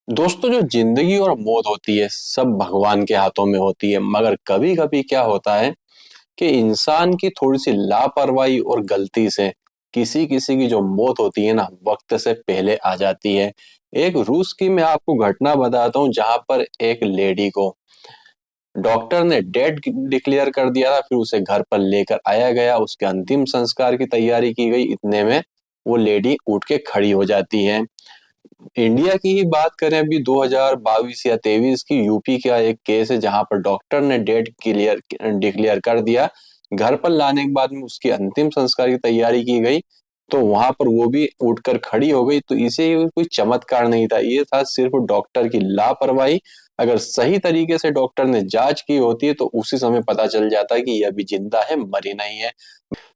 दोस्तों, जो जिंदगी और मौत होती है सब भगवान के हाथों में होती है। मगर कभी कभी क्या होता है कि इंसान की थोड़ी सी लापरवाही और गलती से किसी किसी की जो मौत होती है ना, वक्त से पहले आ जाती है। एक रूस की मैं आपको घटना बताता हूँ, जहां पर एक लेडी को डॉक्टर ने डेड डिक्लेयर कर दिया था। फिर उसे घर पर लेकर आया गया, उसके अंतिम संस्कार की तैयारी की गई। इतने में वो लेडी उठ के खड़ी हो जाती है। इंडिया की ही बात करें, अभी 2022 या 23 की, यूपी का एक केस है जहां पर डॉक्टर ने डेट क्लियर डिक्लेयर कर दिया। घर पर लाने के बाद में उसकी अंतिम संस्कार की तैयारी की गई, तो वहां पर वो भी उठकर खड़ी हो गई। तो इसे कोई चमत्कार नहीं था, ये था सिर्फ डॉक्टर की लापरवाही। अगर सही तरीके से डॉक्टर ने जांच की होती है तो उसी समय पता चल जाता है कि यह अभी जिंदा है, मरी नहीं है।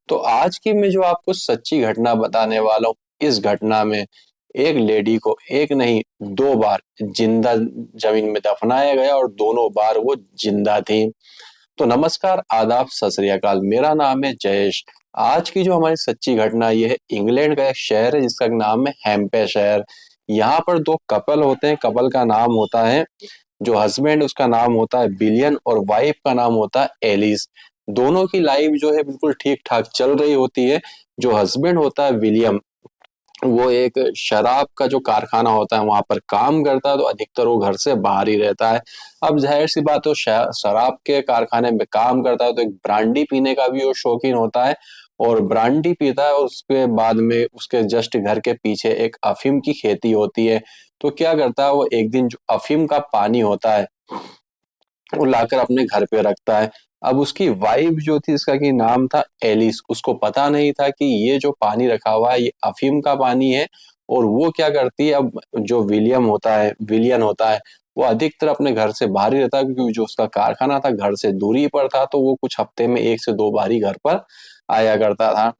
तो आज की मैं जो आपको सच्ची घटना बताने वाला हूँ, इस घटना में एक लेडी को एक नहीं दो बार जिंदा जमीन में दफनाया गया, और दोनों बार वो जिंदा थी। तो नमस्कार, आदाब, सत श्री अकाल। मेरा नाम है जयेश। आज की जो हमारी सच्ची घटना ये है, इंग्लैंड का एक शहर है जिसका नाम है हैम्पे शहर। यहाँ पर दो कपल होते हैं। कपल का नाम होता है, जो हस्बैंड उसका नाम होता है बिलियन, और वाइफ का नाम होता है एलिस। दोनों की लाइफ जो है बिल्कुल ठीक ठाक चल रही होती है। जो हस्बैंड होता है विलियम, वो एक शराब का जो कारखाना होता है वहां पर काम करता है, तो अधिकतर वो घर से बाहर ही रहता है। अब जाहिर सी बात है, शराब के कारखाने में काम करता है तो एक ब्रांडी पीने का भी वो शौकीन होता है, और ब्रांडी पीता है। और उसके बाद में उसके जस्ट घर के पीछे एक अफीम की खेती होती है। तो क्या करता है वो, एक दिन जो अफीम का पानी होता है वो लाकर अपने घर पे रखता है। अब उसकी वाइफ जो थी, इसका की नाम था एलिस, उसको पता नहीं था कि ये जो पानी रखा हुआ है ये अफीम का पानी है। और वो क्या करती है, अब जो विलियन होता है, वो अधिकतर अपने घर से बाहर ही रहता है, क्योंकि जो उसका कारखाना था घर से दूरी पर था, तो वो कुछ हफ्ते में एक से दो बार ही घर पर आया करता था।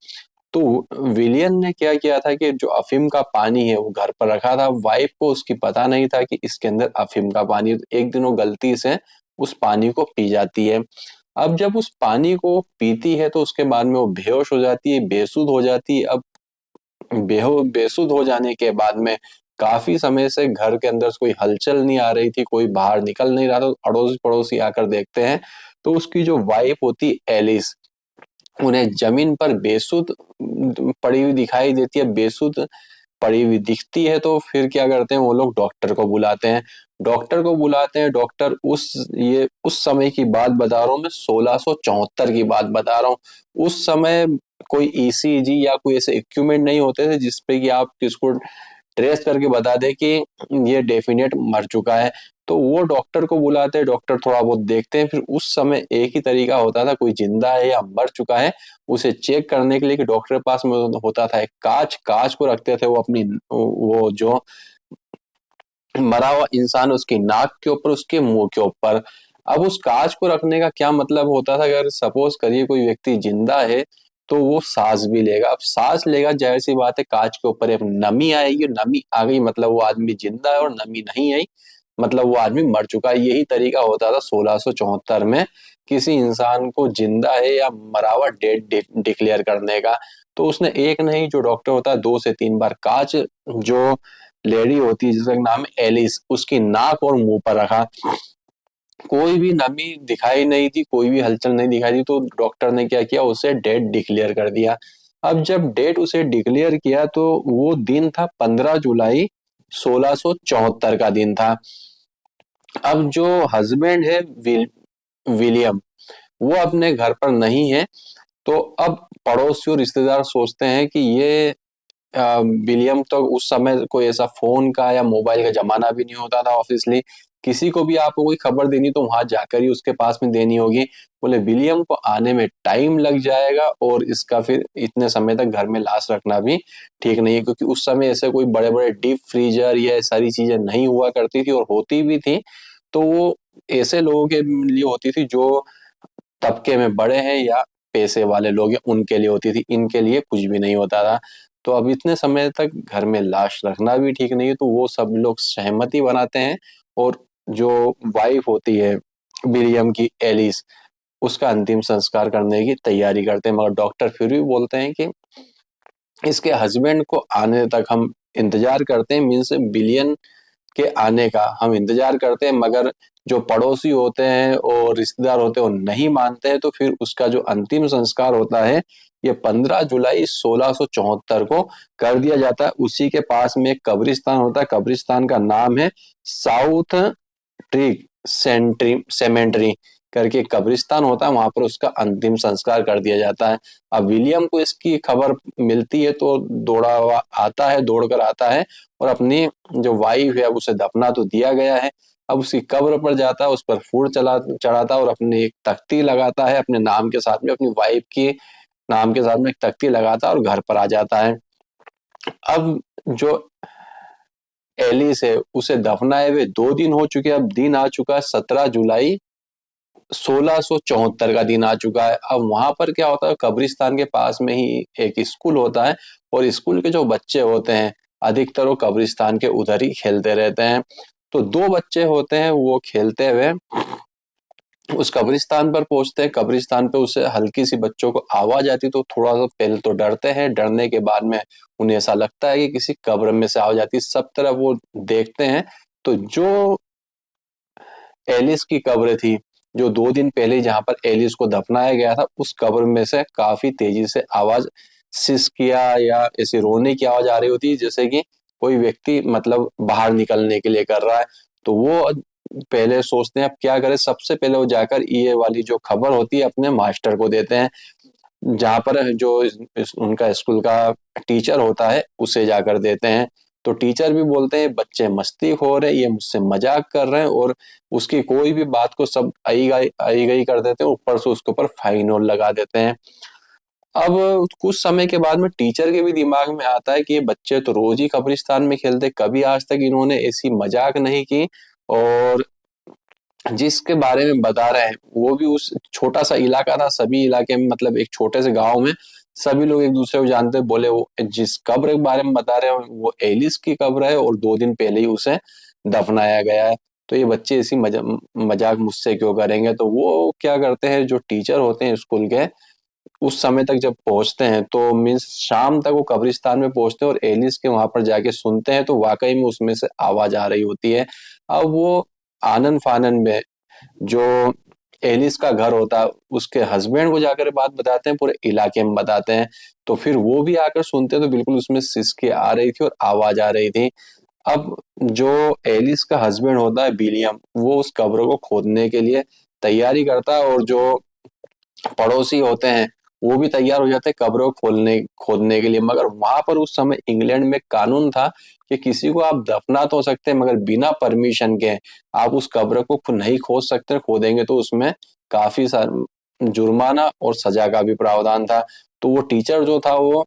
तो विलियन ने क्या किया था कि जो अफीम का पानी है वो घर पर रखा था। वाइफ को उसकी पता नहीं था कि इसके अंदर अफीम का पानी है। तो एक दिन वो गलती से उस पानी को पी जाती है। अब जब उस पानी को पीती है तो उसके बाद में वो बेहोश हो जाती है, बेसुध हो जाती है। अब बेसुध हो जाने के बाद में काफी समय से घर के अंदर कोई हलचल नहीं आ रही थी, कोई बाहर निकल नहीं रहा था। तो अड़ोसी पड़ोसी आकर देखते हैं, तो उसकी जो वाइफ होती एलिस, उन्हें जमीन पर बेसुध पड़ी हुई दिखाई देती है, बेसुध पड़ी हुई दिखती है। तो फिर क्या करते हैं वो लोग, डॉक्टर को बुलाते हैं। डॉक्टर ये उस समय की बात बता रहा हूँ मैं, 1674 की बात बता रहा हूँ। उस समय कोई ईसीजी या कोई ऐसे इक्विपमेंट नहीं होते थे जिसपे कि आप किसको ट्रेस करके बता दे कि ये डेफिनेट मर चुका है। तो वो डॉक्टर को बुलाते हैं, डॉक्टर थोड़ा बहुत देखते हैं। फिर उस समय एक ही तरीका होता था, कोई जिंदा है या मर चुका है उसे चेक करने के लिए, कि डॉक्टर के पास में होता था एक कांच। कांच को रखते थे वो अपनी, वो जो मरा हुआ इंसान, उसकी नाक के ऊपर, उसके मुंह के ऊपर। अब उस कांच को रखने का क्या मतलब होता था, अगर सपोज करिए कोई व्यक्ति जिंदा है तो वो सांस भी लेगा। अब सांस लेगा, जाहिर सी बात है कांच के ऊपर एक नमी आएगी, नमी आ गई मतलब वो आदमी जिंदा है, और नमी नहीं आई मतलब वो आदमी मर चुका है। यही तरीका होता था 1674 में किसी इंसान को जिंदा है या मरा हुआ डेड डिक्लेयर करने का। तो उसने एक नहीं, जो डॉक्टर होता है, दो से तीन बार कांच, जो लेडी होती है जिसका नाम है एलिस, उसकी नाक और मुंह पर रखा। कोई भी नमी दिखाई नहीं थी, कोई भी हलचल नहीं दिखाई दी। तो डॉक्टर ने क्या किया, उसे डेड डिक्लेयर कर दिया। अब जब डेड उसे डिक्लेयर किया तो वो दिन था 15 जुलाई, 1674 का दिन था। अब जो हस्बैंड है विलियम, वो अपने घर पर नहीं है। तो अब पड़ोसी और रिश्तेदार सोचते हैं कि ये विलियम, तो उस समय कोई ऐसा फोन का या मोबाइल का जमाना भी नहीं होता था ऑब्वियसली। किसी को भी आपको कोई खबर देनी तो वहां जाकर ही उसके पास में देनी होगी। बोले विलियम को आने में टाइम लग जाएगा, और इसका फिर इतने समय तक घर में लाश रखना भी ठीक नहीं है, क्योंकि उस समय ऐसे कोई बड़े बड़े डीप फ्रीजर या सारी चीजें नहीं हुआ करती थी, और होती भी थी तो वो ऐसे लोगों के लिए होती थी जो तबके में बड़े हैं या पैसे वाले लोग हैं, उनके लिए होती थी। इनके लिए कुछ भी नहीं होता था। तो अब इतने समय तक घर में लाश रखना भी ठीक नहीं है, तो वो सब लोग सहमति बनाते हैं, और जो वाइफ होती है विलियम की, एलिस, उसका अंतिम संस्कार करने की तैयारी करते हैं। मगर डॉक्टर फिर भी बोलते हैं कि इसके हस्बैंड को आने तक हम इंतजार करते हैं, मीन्स बिलियन के आने का हम इंतजार करते हैं, मगर जो पड़ोसी होते हैं और रिश्तेदार होते हैं वो नहीं मानते हैं, तो फिर उसका जो अंतिम संस्कार होता है ये 15 जुलाई 1674 को कर दिया जाता है। उसी के पास में एक कब्रिस्तान होता है, कब्रिस्तान का नाम है साउथ ट्री सेमेंट्री करके कब्रिस्तान होता है, वहां पर उसका अंतिम संस्कार कर दिया जाता है। अब विलियम को इसकी खबर मिलती है तो दौड़ा हुआ आता है, दौड़कर आता है और अपनी जो वाइफ है उसे दफना तो दिया गया है, अब उसकी कब्र पर जाता है, उस पर फूल चढ़ाता है और अपनी एक तख्ती लगाता है अपने नाम के साथ में, अपनी वाइफ के नाम के साथ में एक तख्ती लगाता है और घर पर आ जाता है। अब जो एलिस है उसे दफनाए हुए 2 दिन हो चुके हैं, अब दिन आ चुका है 17 जुलाई 1674 का दिन आ चुका है। अब वहां पर क्या होता है, कब्रिस्तान के पास में ही एक स्कूल होता है और स्कूल के जो बच्चे होते हैं अधिकतर वो कब्रिस्तान के उधर ही खेलते रहते हैं। तो 2 बच्चे होते हैं, वो खेलते हुए उस कब्रिस्तान पर पहुंचते हैं। कब्रिस्तान पे उसे हल्की सी बच्चों को आवाज आती, तो थोड़ा सा पहले तो डरते हैं, डरने के बाद में उन्हें ऐसा लगता है कि किसी कब्र में से आवाज आती, सब तरफ वो देखते हैं तो जो एलिस की कब्र थी, जो 2 दिन पहले जहां पर एलिस को दफनाया गया था, उस कब्र में से काफी तेजी से आवाज, सिसकिया या ऐसी रोने की आवाज आ रही होती है, जैसे कि कोई व्यक्ति मतलब बाहर निकलने के लिए कर रहा है। तो वो पहले सोचते हैं अब क्या करें, सबसे पहले वो जाकर ये वाली जो खबर होती है अपने मास्टर को देते हैं, जहां पर जो उनका स्कूल का टीचर होता है उसे जाकर देते हैं। तो टीचर भी बोलते हैं बच्चे मस्तीखोर है, ये मुझसे मजाक कर रहे हैं, और उसकी कोई भी बात को सब आई गई कर देते हैं, ऊपर से उसके ऊपर फाइन और लगा देते हैं। अब कुछ समय के बाद में टीचर के भी दिमाग में आता है कि ये बच्चे तो रोज ही कब्रिस्तान में खेलते, कभी आज तक इन्होंने ऐसी मजाक नहीं की, और जिसके बारे में बता रहे हैं वो भी उस छोटा सा इलाका था, सभी इलाके में मतलब एक छोटे से गांव में सभी लोग एक दूसरे को जानते, बोले वो जिस कब्र के बारे में बता रहे हैं वो एलिस की कब्र है और 2 दिन पहले ही उसे दफनाया गया है, तो ये बच्चे इसी मजाक मुझसे क्यों करेंगे। तो वो क्या करते हैं, जो टीचर होते हैं स्कूल के, उस समय तक जब पहुंचते हैं तो मीन्स शाम तक वो कब्रिस्तान में पहुंचते हैं और एलिस के वहां पर जाके सुनते हैं, तो वाकई में उसमें से आवाज आ रही होती है। अब वो आनन फानन में जो एलिस का घर होता है उसके हस्बैंड को जाकर बात बताते हैं, पूरे इलाके में बताते हैं, तो फिर वो भी आकर सुनते हैं तो बिल्कुल उसमें सिसकी आ रही थी और आवाज आ रही थी। अब जो एलिस का हस्बैंड होता है विलियम, वो उस कब्र को खोदने के लिए तैयारी करता है, और जो पड़ोसी होते हैं वो भी तैयार हो जाते हैं कब्र को खोदने के लिए, मगर वहां पर उस समय इंग्लैंड में कानून था कि किसी को आप दफना तो सकते हैं मगर बिना परमिशन के आप उस कब्र को नहीं खोद सकते, खोदेंगे तो उसमें काफी सारा जुर्माना और सजा का भी प्रावधान था। तो वो टीचर जो था वो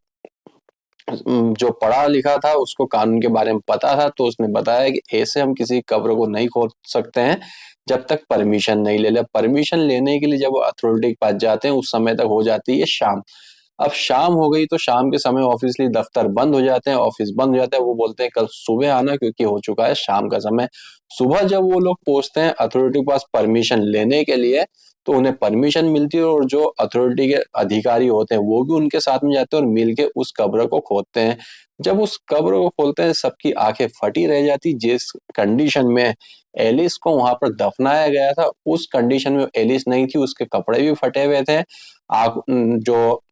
जो पढ़ा लिखा था उसको कानून के बारे में पता था, तो उसने बताया कि ऐसे हम किसी कब्र को नहीं खोद सकते हैं जब तक परमिशन नहीं ले ले। परमिशन लेने के लिए जब वो अथॉरिटी के पास जाते हैं उस समय तक हो जाती है शाम। अब शाम हो गई तो शाम के समय ऑफिसली दफ्तर बंद हो जाते हैं, ऑफिस बंद हो जाता है, वो बोलते हैं कल सुबह आना क्योंकि हो चुका है शाम का समय। सुबह जब वो लोग पहुंचते हैं अथॉरिटी के पास परमिशन लेने के लिए, तो उन्हें परमिशन मिलती है और जो अथॉरिटी के अधिकारी होते हैं वो भी उनके साथ में जाते हैं और मिलके उस कब्र को खोदते हैं। जब उस कब्र को खोलते हैं सबकी आंखें फटी रह जाती, जिस कंडीशन में एलिस को वहां पर दफनाया गया था उस कंडीशन में एलिस नहीं थी, उसके कपड़े भी फटे हुए थे, जो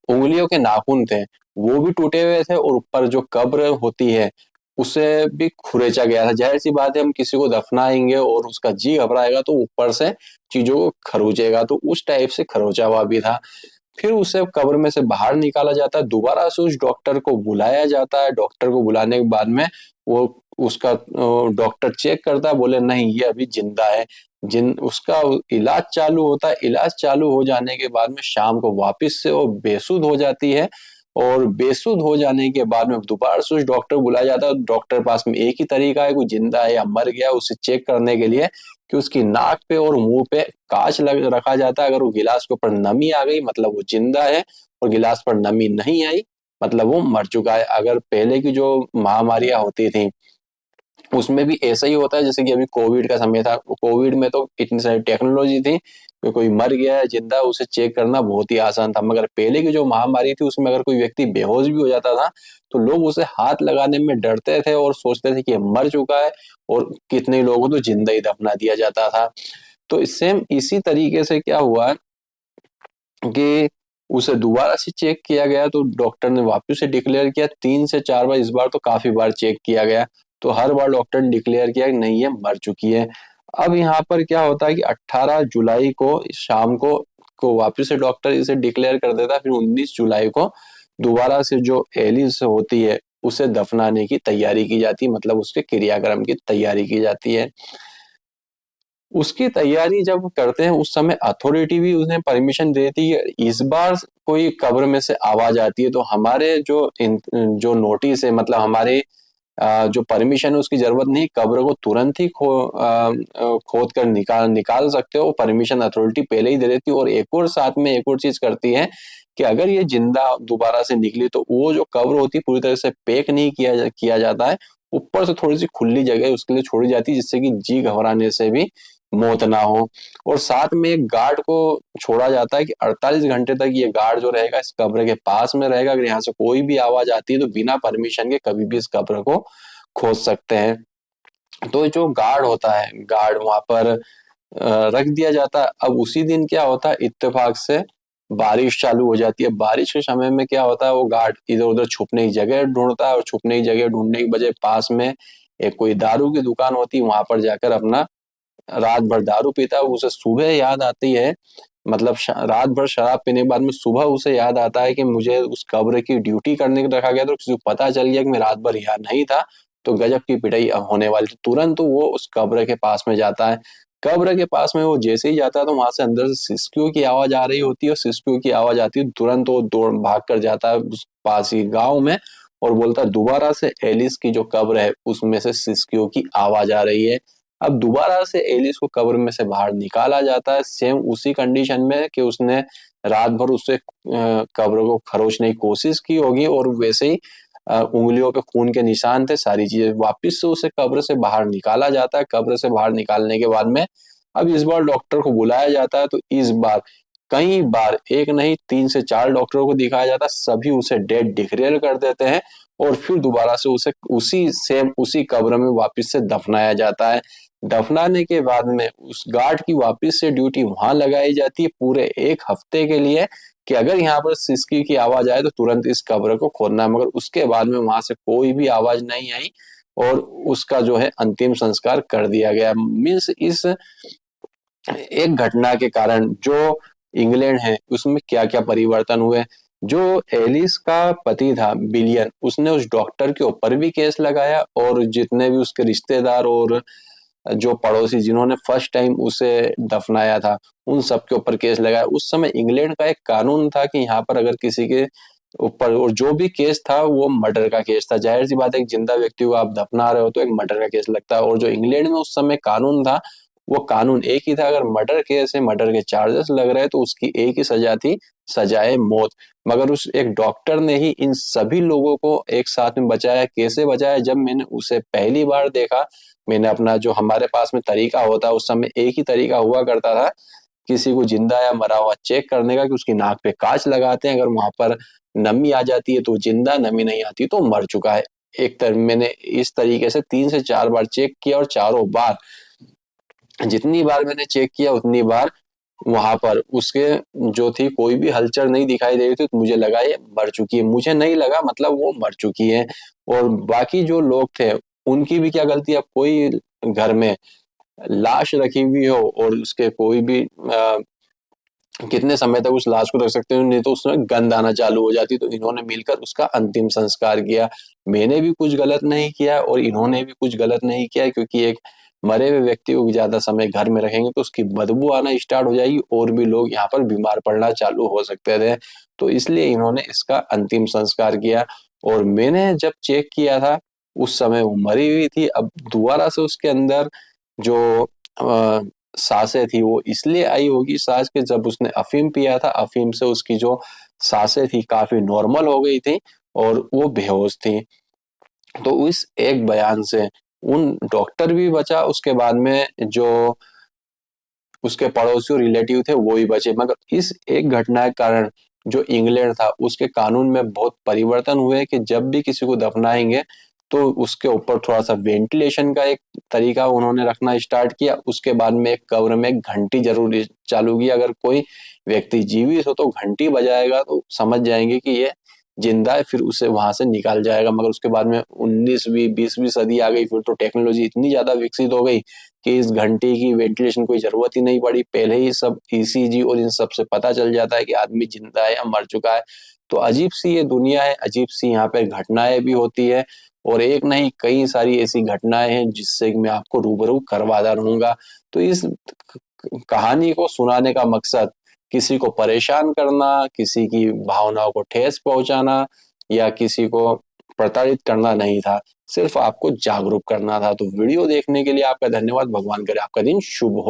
उंगलियों के नाखून थे वो भी टूटे हुए थे, और ऊपर जो कब्र होती है उसे भी खुरेचा गया था। जाहिर सी बात है हम किसी को दफनाएंगे और उसका जी घबराएगा तो ऊपर से चीजों को खरोचेगा, तो उस टाइप से खरोचा हुआ भी था। फिर उसे कब्र में से बाहर निकाला जाता है, दोबारा से उस डॉक्टर को बुलाया जाता है। डॉक्टर को बुलाने के बाद में वो उसका डॉक्टर चेक करता है, बोले नहीं ये अभी जिंदा है। जिन उसका इलाज चालू होता है, इलाज चालू हो जाने के बाद में शाम को वापस से वो बेसुध हो जाती है, और बेसुध हो जाने के बाद में दोबारा से उस डॉक्टर को बुलाया जाता है। डॉक्टर पास में एक ही तरीका है, कोई जिंदा है या मर गया उसे चेक करने के लिए, कि उसकी नाक पे और मुंह पे कांच रखा जाता है, अगर वो गिलास के ऊपर नमी आ गई मतलब वो जिंदा है, और गिलास पर नमी नहीं आई मतलब वो मर चुका है। अगर पहले की जो महामारियां होती थी उसमें भी ऐसा ही होता है जैसे कि अभी कोविड का समय था। कोविड में तो इतनी सारी टेक्नोलॉजी थी कि कोई मर गया है जिंदा है, उसे चेक करना बहुत ही आसान था। मगर पहले की जो महामारी थी उसमें अगर कोई व्यक्ति बेहोश भी हो जाता था तो लोग उसे हाथ लगाने में डरते थे और सोचते थे कि ये मर चुका है, और कितने लोगों को तो जिंदा ही दफना दिया जाता था। तो सेम इसी तरीके से क्या हुआ कि उसे दोबारा से चेक किया गया तो डॉक्टर ने वापस से डिक्लेयर किया, 3 से 4 बार, इस बार तो काफी बार चेक किया गया। तो हर बार डॉक्टर ने डिक्लेयर किया कि नहीं ये मर चुकी है। अब यहाँ पर क्या होता है कि 18 जुलाई को शाम को वापस से डॉक्टर इसे डिक्लेयर कर देता है। फिर 19 जुलाई को दोबारा से जो एलिस होती है उसे दफनाने की तैयारी की जाती है, मतलब उसके क्रियाक्रम की तैयारी की जाती है। उसकी तैयारी जब करते हैं उस समय अथॉरिटी भी उन्हें परमिशन देती है। इस बार कोई कब्र में से आवाज आती है तो हमारे जो नोटिस है, मतलब हमारे जो परमिशन है उसकी जरूरत नहीं, कब्र को तुरंत ही खोद कर निकाल निकाल सकते हो। परमिशन अथॉरिटी पहले ही दे देती है। और एक और साथ में एक और चीज करती है कि अगर ये जिंदा दोबारा से निकली तो वो जो कब्र होती है पूरी तरह से पैक नहीं किया जाता है, ऊपर से थोड़ी सी खुली जगह उसके लिए छोड़ी जाती है जिससे कि जी घबराने से भी मौत ना हो। और साथ में एक गार्ड को छोड़ा जाता है कि 48 घंटे तक ये गार्ड जो रहेगा इस कब्र के पास में रहेगा। अगर यहाँ से कोई भी आवाज आती है तो बिना परमिशन के कभी भी इस कब्र को खोज सकते हैं। तो जो गार्ड होता है, गार्ड वहां पर रख दिया जाता है। अब उसी दिन क्या होता है, इत्तेफाक से बारिश चालू हो जाती है। बारिश के समय में क्या होता है, वो गार्ड इधर उधर छुपने की जगह ढूंढता है, और छुपने की जगह ढूंढने की वजह पास में एक कोई दारू की दुकान होती है, वहां पर जाकर अपना रात भर दारू पीता है। उसे सुबह याद आती है, मतलब रात भर शराब पीने के बाद में सुबह उसे याद आता है कि मुझे उस कब्र की ड्यूटी करने को रखा गया, तो किसी को पता चल गया कि मैं रात भर यहाँ नहीं था तो गजब की पिटाई होने वाली थी। तुरंत वो उस कब्र के पास में जाता है। कब्र के पास में वो जैसे ही जाता है तो वहां से अंदर से सिसकियों की आवाज आ रही होती है, और सिसकियों की आवाज आती है, तुरंत वो दौड़ भाग कर जाता है उस पास ही गाँव में और बोलता है दोबारा से एलिस की जो कब्र है उसमें से सिसकियों की आवाज आ रही है। अब दोबारा से एलिस को कब्र में से बाहर निकाला जाता है, सेम उसी कंडीशन में कि उसने रात भर उससे कब्र को खरोचने की कोशिश की होगी, और वैसे ही उंगलियों पे खून के निशान थे, सारी चीजें। वापिस से उसे कब्र से बाहर निकाला जाता है। कब्र से बाहर निकालने के बाद में अब इस बार डॉक्टर को बुलाया जाता है। तो इस बार कई बार, एक नहीं 3 से 4 डॉक्टरों को दिखाया जाता है, सभी उसे डेड डिक्लेयर कर देते हैं और फिर दोबारा से उसे उसी कब्र में वापस से दफनाया जाता है। दफनाने के बाद में उस गार्ड की वापस से ड्यूटी वहां लगाई जाती है पूरे 1 हफ्ते के लिए, कि अगर यहाँ पर सिसकी की आवाज आए तो तुरंत इस कब्र को खोदना है। मगर उसके बाद में वहां से कोई भी आवाज नहीं आई और उसका जो है अंतिम संस्कार कर दिया गया। मीन्स इस एक घटना के कारण जो इंग्लैंड है उसमें क्या क्या परिवर्तन हुए। जो एलिस का पति था बिलियन, उसने उस डॉक्टर के ऊपर भी केस लगाया, और जितने भी उसके रिश्तेदार और जो पड़ोसी जिन्होंने फर्स्ट टाइम उसे दफनाया था उन सब के ऊपर केस लगाया। उस समय इंग्लैंड का एक कानून था कि यहाँ पर अगर किसी के ऊपर, और जो भी केस था वो मर्डर का केस था। जाहिर सी बात है, एक जिंदा व्यक्ति को आप दफना रहे हो तो एक मर्डर का केस लगता है। और जो इंग्लैंड में उस समय कानून था वो कानून एक ही था, अगर मर्डर केस है, मर्डर के चार्जेस लग रहे हैं तो उसकी एक ही सजा थी, सजाए मौत। मगर उस एक डॉक्टर ने ही इन सभी लोगों को एक साथ में बचाया। कैसे बचाया, जब मैंने उसे पहली बार देखा, मैंने अपना जो हमारे पास में तरीका होता है उस समय एक ही तरीका हुआ करता था किसी को जिंदा या मरा हुआ चेक करने का, कि उसकी नाक पे कांच लगाते हैं, अगर वहां पर नमी आ जाती है तो जिंदा, नमी नहीं आती तो मर चुका है। एक तरह मैंने इस तरीके से 3 से 4 बार चेक किया, और चारों बार, जितनी बार मैंने चेक किया उतनी बार वहां पर उसके जो थी कोई भी हलचल नहीं दिखाई दे रही थी, तो मुझे लगा ये मर चुकी है। मुझे नहीं लगा, मतलब वो मर चुकी है। और बाकी जो लोग थे उनकी भी क्या गलती। अब कोई घर में लाश रखी हुई हो और उसके कोई भी कितने समय तक उस लाश को रख सकते हो, नहीं तो उसमें गंध आना चालू हो जाती। तो इन्होंने मिलकर उसका अंतिम संस्कार किया। मैंने भी कुछ गलत नहीं किया और इन्होंने भी कुछ गलत नहीं किया, क्योंकि एक मरे हुए व्यक्ति को ज्यादा समय घर में रखेंगे तो उसकी बदबू आना स्टार्ट हो जाएगी और भी लोग यहाँ पर बीमार पड़ना चालू हो सकते थे। तो इसलिए इन्होंने इसका अंतिम संस्कार किया। और मैंने जब चेक किया था उस समय वो मरी हुई थी। अब दोबारा से उसके अंदर जो सांसें थी वो इसलिए आई होगी सांस के, जब उसने अफीम पिया था, अफीम से उसकी जो सांसें थी काफी नॉर्मल हो गई थी और वो बेहोश थी। तो इस एक बयान से उन डॉक्टर भी बचा, उसके बाद में जो उसके पड़ोसी और रिलेटिव थे वो ही बचे। मगर इस एक घटना के कारण जो इंग्लैंड था उसके कानून में बहुत परिवर्तन हुए कि जब भी किसी को दफनाएंगे तो उसके ऊपर थोड़ा सा वेंटिलेशन का एक तरीका उन्होंने रखना स्टार्ट किया। उसके बाद में एक कब्र में एक घंटी जरूर चालू की, अगर कोई व्यक्ति जीवित हो तो घंटी बजाएगा तो समझ जाएंगे कि ये जिंदा है, फिर उसे वहां से निकाल जाएगा। मगर उसके बाद में 19वीं 20वीं सदी आ गई, फिर तो टेक्नोलॉजी इतनी ज्यादा विकसित हो गई कि इस घंटी की वेंटिलेशन कोई जरूरत ही नहीं पड़ी। पहले ही सब ईसीजी और इन सब से पता चल जाता है कि आदमी जिंदा है या मर चुका है। तो अजीब सी ये दुनिया है, अजीब सी यहाँ पे घटनाएं भी होती है, और एक नहीं कई सारी ऐसी घटनाएं हैं जिससे मैं आपको रूबरू करवाता रहूंगा। तो इस कहानी को सुनाने का मकसद किसी को परेशान करना, किसी की भावनाओं को ठेस पहुंचाना या किसी को प्रताड़ित करना नहीं था, सिर्फ आपको जागरूक करना था। तो वीडियो देखने के लिए आपका धन्यवाद। भगवान करे आपका दिन शुभ हो।